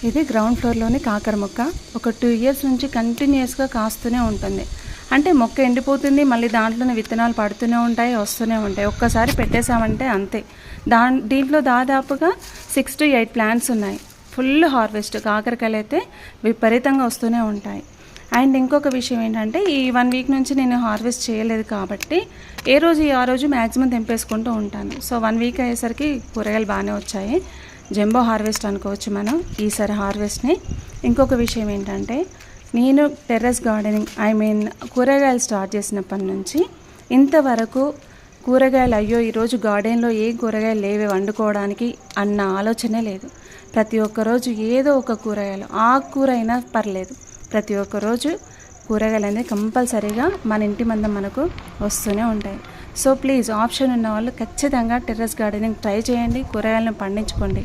ఇది గ్రౌండ్ ఫ్లోర్లోని కాకర మొక్క. ఒక 2 ఇయర్స్ నుంచి కంటిన్యూస్గా కాస్తూనే ఉంటుంది. అంటే మొక్క ఎండిపోతుంది, మళ్ళీ దాంట్లోనే విత్తనాలు పడుతూనే ఉంటాయి, వస్తూనే ఉంటాయి. ఒక్కసారి పెట్టేశామంటే అంతే. దీంట్లో దాదాపుగా 6 to 8 ప్లాంట్స్ ఉన్నాయి. Full harvest. కాకరకాయలు అయితే విపరీతంగా వస్తూనే ఉంటాయి. అండ్ ఇంకొక విషయం ఏంటంటే, ఈ 1 వీక్ నుంచి నేను హార్వెస్ట్ చేయలేదు కాబట్టి ఏ రోజు ఆ రోజు మ్యాక్సిమం తెంపేసుకుంటూ ఉంటాను. సో 1 వీక్ అయ్యేసరికి కూరగాయలు బాగానే వచ్చాయి. జంబో హార్వెస్ట్ అనుకోవచ్చు మనం ఈసారి హార్వెస్ట్ని. ఇంకొక విషయం ఏంటంటే, నేను టెర్రస్ గార్డెనింగ్ కూరగాయలు స్టార్ట్ చేసినప్పటి నుంచి ఇంతవరకు కూరగాయలు అయ్యో ఈరోజు గార్డెన్లో ఏ కూరగాయలు లేవే వండుకోవడానికి అన్న ఆలోచనే లేదు. ప్రతి ఒక్క రోజు ఏదో ఒక కూరగాయలు, ఆకుకూర అయినా పర్లేదు, ప్రతి ఒక్క రోజు కూరగాయలు అనేది కంపల్సరీగా మన ఇంటి మందం మనకు వస్తూనే ఉంటాయి. సో ప్లీజ్, ఆప్షన్ ఉన్న వాళ్ళు ఖచ్చితంగా టెర్రస్ గార్డెనింగ్ ట్రై చేయండి, కూరగాయలను పండించుకోండి.